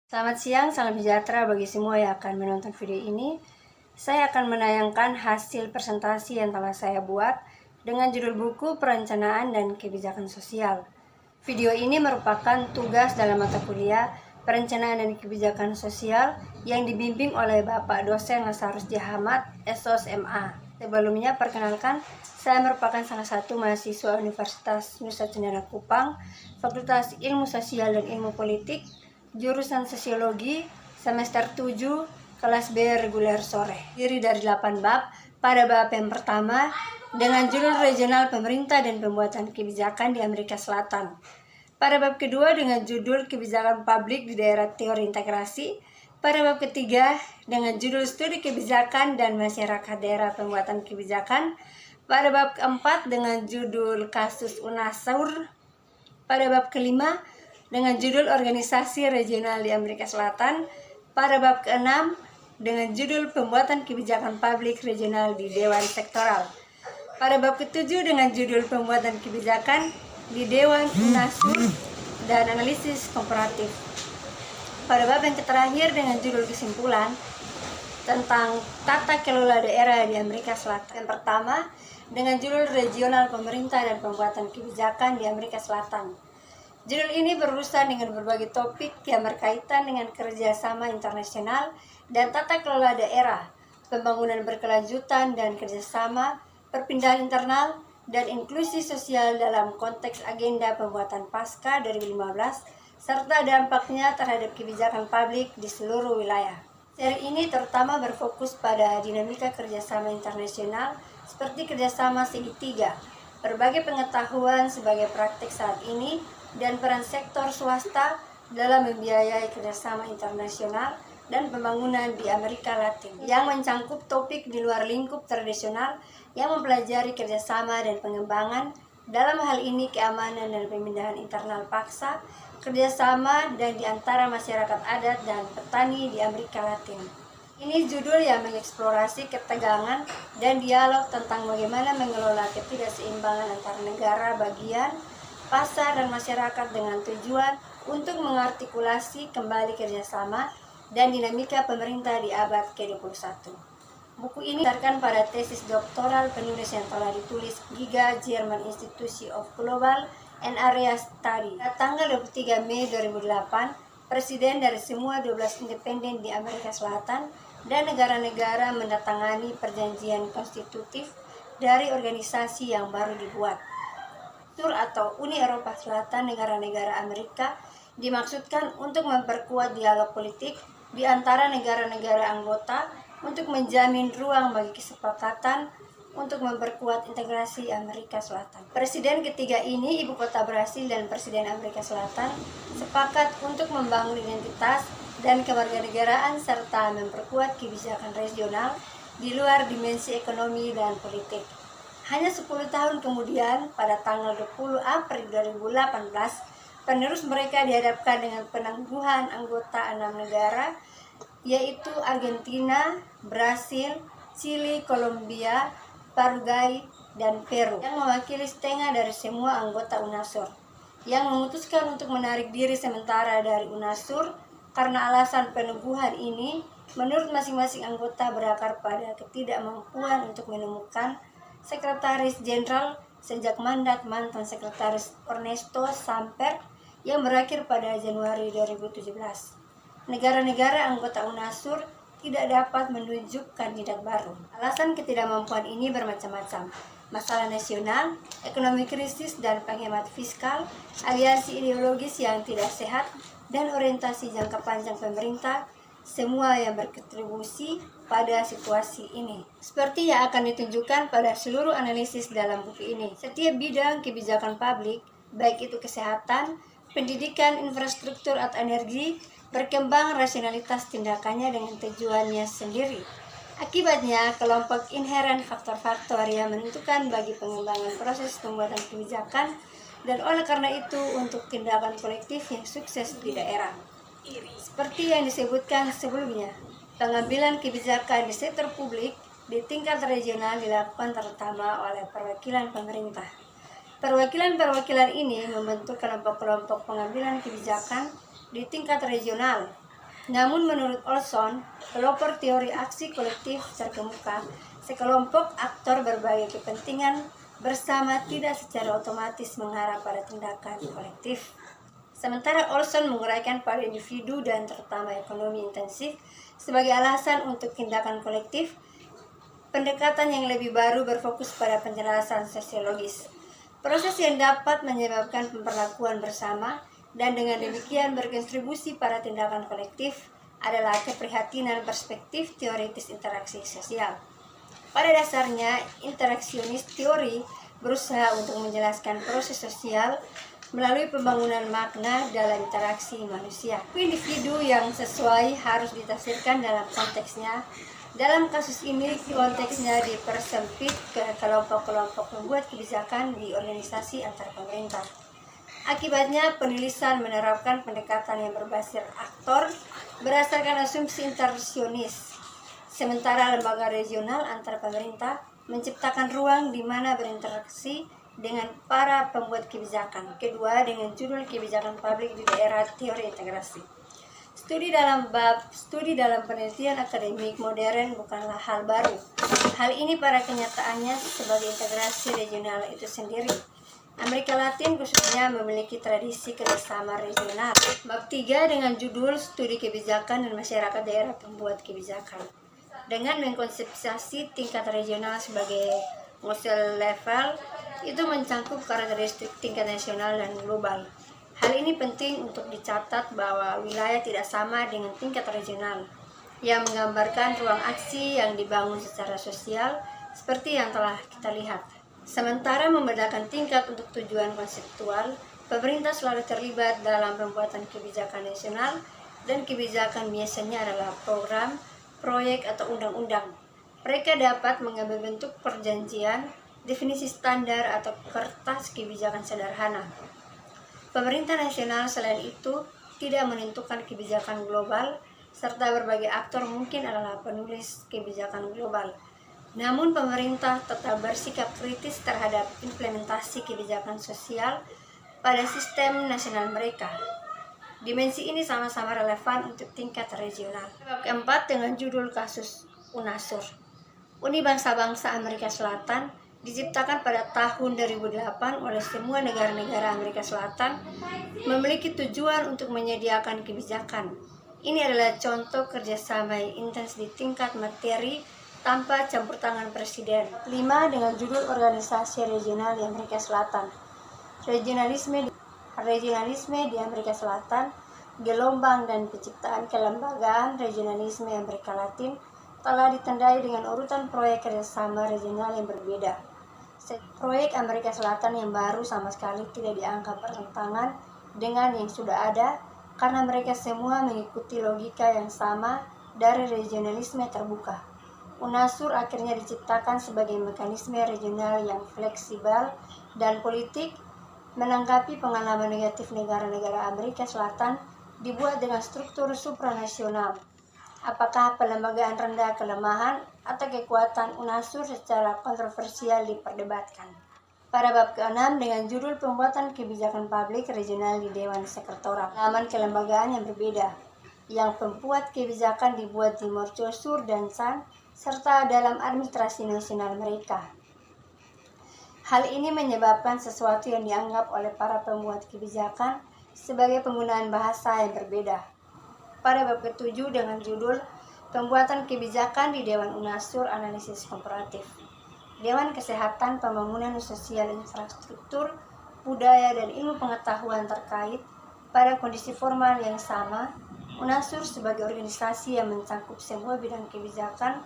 Selamat siang, salam sejahtera bagi semua yang akan menonton video ini. Saya akan menayangkan hasil presentasi yang telah saya buat dengan judul buku Perencanaan dan Kebijakan Sosial. Video ini merupakan tugas dalam mata kuliah Perencanaan dan Kebijakan Sosial yang dibimbing oleh Bapak Dosen Lazarus J. Hamad, SOS MA. Sebelumnya, perkenalkan, saya merupakan salah satu mahasiswa Universitas Nusa Cendana Kupang, Fakultas Ilmu Sosial dan Ilmu Politik, jurusan Sosiologi, semester 7, kelas B reguler sore. Terdiri dari 8 bab. Pada bab yang pertama, dengan judul Regional Pemerintah dan Pembuatan Kebijakan di Amerika Selatan. Pada bab kedua, dengan judul Kebijakan Publik di Daerah Teori Integrasi. Pada bab ketiga, dengan judul Studi Kebijakan dan Masyarakat Daerah Pembuatan Kebijakan. Pada bab keempat, dengan judul Kasus UNASUR. Pada bab kelima, dengan judul Organisasi Regional di Amerika Selatan. Pada bab ke-6 dengan judul Pembuatan Kebijakan Publik Regional di Dewan Sektoral. Pada bab ke-7 dengan judul Pembuatan Kebijakan di Dewan UNASUR dan Analisis Komparatif. Pada bab yang terakhir dengan judul Kesimpulan tentang tata kelola daerah di Amerika Selatan. Yang pertama dengan judul Regional Pemerintah dan Pembuatan Kebijakan di Amerika Selatan. Judul ini berurusan dengan berbagai topik yang berkaitan dengan kerjasama internasional dan tata kelola daerah, pembangunan berkelanjutan dan kerjasama, perpindahan internal, dan inklusi sosial dalam konteks agenda pembuatan Pasca 2015, serta dampaknya terhadap kebijakan publik di seluruh wilayah. Seri ini terutama berfokus pada dinamika kerjasama internasional seperti kerjasama segitiga, berbagai pengetahuan sebagai praktik saat ini, dan peran sektor swasta dalam membiayai kerjasama internasional dan pembangunan di Amerika Latin yang mencangkup topik di luar lingkup tradisional yang mempelajari kerjasama dan pengembangan, dalam hal ini keamanan dan pemindahan internal paksa, kerjasama dan di antara masyarakat adat dan petani di Amerika Latin. Ini judul yang mengeksplorasi ketegangan dan dialog tentang bagaimana mengelola ketidakseimbangan antara negara bagian, pasar, dan masyarakat dengan tujuan untuk mengartikulasi kembali kerjasama dan dinamika pemerintah di abad ke-21. Buku ini berdasarkan pada tesis doktoral penulis yang telah ditulis GIGA, German Institute of Global and Area Study. Pada tanggal 23 Mei 2008, presiden dari semua 12 independen di Amerika Selatan dan negara-negara mendatangani perjanjian konstitutif dari organisasi yang baru dibuat. Atau Uni Eropa Selatan, negara-negara Amerika dimaksudkan untuk memperkuat dialog politik di antara negara-negara anggota untuk menjamin ruang bagi kesepakatan untuk memperkuat integrasi Amerika Selatan. Presiden ketiga ini, ibu kota Brasil dan Presiden Amerika Selatan sepakat untuk membangun identitas dan kewarganegaraan serta memperkuat kebijakan regional di luar dimensi ekonomi dan politik. Hanya 10 tahun kemudian, pada tanggal 20 April 2018, penerus mereka dihadapkan dengan penangguhan anggota 6 negara, yaitu Argentina, Brasil, Chili, Kolombia, Paraguay, dan Peru, yang mewakili setengah dari semua anggota UNASUR, yang memutuskan untuk menarik diri sementara dari UNASUR karena alasan penangguhan ini, menurut masing-masing anggota berakar pada ketidakmampuan untuk menemukan Sekretaris Jenderal sejak mandat mantan Sekretaris Ernesto Samper yang berakhir pada Januari 2017. Negara-negara anggota UNASUR tidak dapat menunjuk kandidat baru. Alasan ketidakmampuan ini bermacam-macam. Masalah nasional, ekonomi krisis dan penghemat fiskal, aliansi ideologis yang tidak sehat, dan orientasi jangka panjang pemerintah, semua yang berkontribusi pada situasi ini. Seperti yang akan ditunjukkan pada seluruh analisis dalam buku ini, setiap bidang kebijakan publik, baik itu kesehatan, pendidikan, infrastruktur, atau energi, berkembang rasionalitas tindakannya dengan tujuannya sendiri. Akibatnya, kelompok inheren faktor-faktor yang menentukan bagi pengembangan proses pembuatan kebijakan, dan oleh karena itu untuk tindakan kolektif yang sukses di daerah. Seperti yang disebutkan sebelumnya, pengambilan kebijakan di sektor publik di tingkat regional dilakukan terutama oleh perwakilan pemerintah. Perwakilan-perwakilan ini membentuk kelompok-kelompok pengambilan kebijakan di tingkat regional Namun menurut Olson, pelopor teori aksi kolektif terkemuka, sekelompok aktor berbagai kepentingan bersama tidak secara otomatis mengarah pada tindakan kolektif. Sementara Olson menguraikan pada individu dan terutama ekonomi intensif sebagai alasan untuk tindakan kolektif, pendekatan yang lebih baru berfokus pada penjelasan sosiologis. Proses yang dapat menyebabkan pemberlakuan bersama dan dengan demikian berkontribusi pada tindakan kolektif adalah keprihatinan perspektif teoritis interaksi sosial. Pada dasarnya, interaksionis teori berusaha untuk menjelaskan proses sosial melalui pembangunan makna dalam interaksi manusia. Individu yang sesuai harus ditafsirkan dalam konteksnya. Dalam kasus ini, konteksnya dipersempit ke kelompok-kelompok pembuat kebijakan di organisasi antar pemerintah. Akibatnya, penulisan menerapkan pendekatan yang berbasis aktor berdasarkan asumsi interaksionis. Sementara lembaga regional antar pemerintah menciptakan ruang di mana berinteraksi dengan para pembuat kebijakan. Kedua, dengan judul kebijakan publik di daerah teori integrasi. Studi dalam penelitian akademik modern bukanlah hal baru. Hal ini pada kenyataannya sebagai integrasi regional itu sendiri. Amerika Latin khususnya memiliki tradisi kerjasama regional. Bab 3 dengan judul Studi Kebijakan dan Masyarakat Daerah Pembuat Kebijakan. Dengan mengkonseptualisasi tingkat regional sebagai multi level, itu mencangkup karakteristik tingkat nasional dan global. Hal ini penting untuk dicatat bahwa wilayah tidak sama dengan tingkat regional, yang menggambarkan ruang aksi yang dibangun secara sosial seperti yang telah kita lihat. Sementara membedakan tingkat untuk tujuan konseptual, pemerintah selalu terlibat dalam pembuatan kebijakan nasional dan kebijakan biasanya adalah program, proyek, atau undang-undang. Mereka dapat mengambil bentuk perjanjian, definisi standar, atau kertas kebijakan sederhana. Pemerintah nasional selain itu tidak menentukan kebijakan global, serta berbagai aktor mungkin adalah penulis kebijakan global. Namun pemerintah tetap bersikap kritis terhadap implementasi kebijakan sosial pada sistem nasional mereka. Dimensi ini sama-sama relevan untuk tingkat regional. Bab keempat dengan judul kasus UNASUR. Uni Bangsa-Bangsa Amerika Selatan diciptakan pada tahun 2008 oleh semua negara-negara Amerika Selatan memiliki tujuan untuk menyediakan kebijakan. Ini adalah contoh kerjasama yang intens di tingkat materi tanpa campur tangan presiden. 5 dengan judul Organisasi Regional di Amerika Selatan. Regionalisme di Amerika Selatan, gelombang dan penciptaan kelembagaan regionalisme Amerika Latin telah ditandai dengan urutan proyek kerjasama regional yang berbeda. Proyek Amerika Selatan yang baru sama sekali tidak dianggap bertentangan dengan yang sudah ada karena mereka semua mengikuti logika yang sama dari regionalisme terbuka. UNASUR akhirnya diciptakan sebagai mekanisme regional yang fleksibel dan politik menanggapi pengalaman negatif negara-negara Amerika Selatan dibuat dengan struktur supranasional. Apakah pelembagaan rendah kelemahan atau kekuatan UNASUR secara kontroversial diperdebatkan. Pada bab ke-6 dengan judul Pembuatan Kebijakan Publik Regional di Dewan Sekretariat. Pengalaman kelembagaan yang berbeda, yang pembuat kebijakan dibuat di Mercosur dan SAN, serta dalam administrasi nasional mereka. Hal ini menyebabkan sesuatu yang dianggap oleh para pembuat kebijakan sebagai penggunaan bahasa yang berbeda. Pada bab ke-7 dengan judul Pembuatan Kebijakan di Dewan UNASUR Analisis Komparatif. Dewan Kesehatan, Pembangunan Sosial, Infrastruktur, Budaya, dan Ilmu Pengetahuan terkait pada kondisi formal yang sama. UNASUR sebagai organisasi yang mencakup semua bidang kebijakan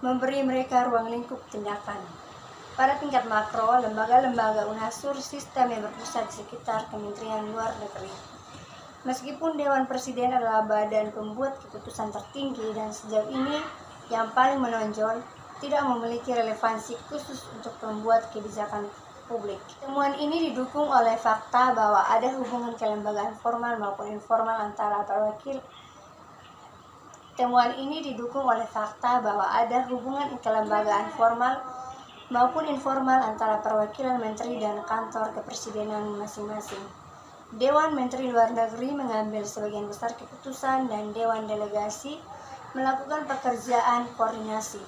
memberi mereka ruang lingkup tindakan. Pada tingkat makro, lembaga-lembaga UNASUR sistem yang berpusat di sekitar Kementerian Luar Negeri. Meskipun Dewan Presiden adalah badan pembuat keputusan tertinggi dan sejauh ini yang paling menonjol, tidak memiliki relevansi khusus untuk pembuat kebijakan publik. Temuan ini didukung oleh fakta bahwa ada hubungan kelembagaan formal maupun informal antara perwakilan menteri dan kantor kepresidenan masing-masing. Dewan Menteri Luar Negeri mengambil sebagian besar keputusan dan Dewan Delegasi melakukan pekerjaan koordinasi.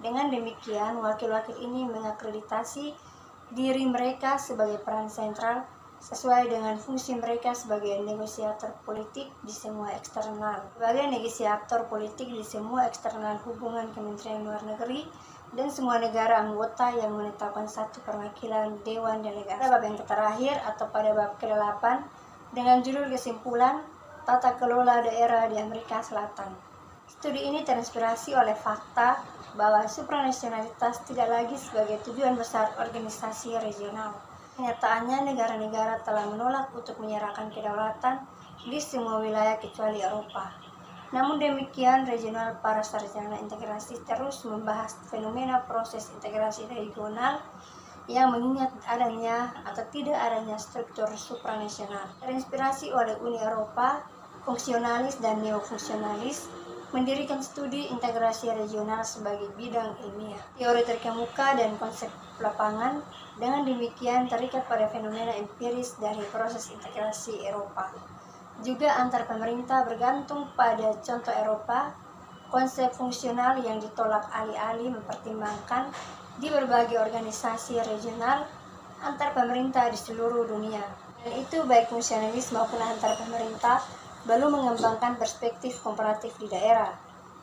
Dengan demikian, wakil-wakil ini mengakreditasi diri mereka sebagai peran sentral sesuai dengan fungsi mereka sebagai negosiator politik di semua eksternal. Sebagai negosiator politik di semua eksternal hubungan Kementerian Luar Negeri dan semua negara anggota yang menetapkan satu perwakilan Dewan Delegasi. Pada bab yang terakhir atau pada bab ke-8 dengan judul kesimpulan tata kelola daerah di Amerika Selatan. Studi ini terinspirasi oleh fakta bahwa supranasionalitas tidak lagi sebagai tujuan besar organisasi regional. Kenyataannya, negara-negara telah menolak untuk menyerahkan kedaulatan di semua wilayah kecuali Eropa. Namun demikian, regional para sarjana integrasi terus membahas fenomena proses integrasi regional yang mengingat adanya atau tidak adanya struktur supranasional. Terinspirasi oleh Uni Eropa, fungsionalis dan neofungsionalis mendirikan studi integrasi regional sebagai bidang ilmiah, teori terkemuka dan konsep lapangan. Dengan demikian terikat pada fenomena empiris dari proses integrasi Eropa. Juga antar pemerintah bergantung pada contoh Eropa, konsep fungsional yang ditolak alih-alih mempertimbangkan di berbagai organisasi regional antar pemerintah di seluruh dunia. Dan itu baik fungsionalis maupun antar pemerintah belum mengembangkan perspektif komparatif di daerah.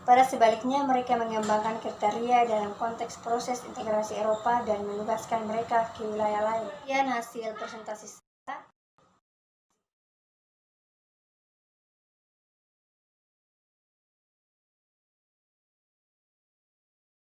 Pada sebaliknya, mereka mengembangkan kriteria dalam konteks proses integrasi Eropa dan menugaskan mereka ke wilayah lain. Sekian hasil presentasi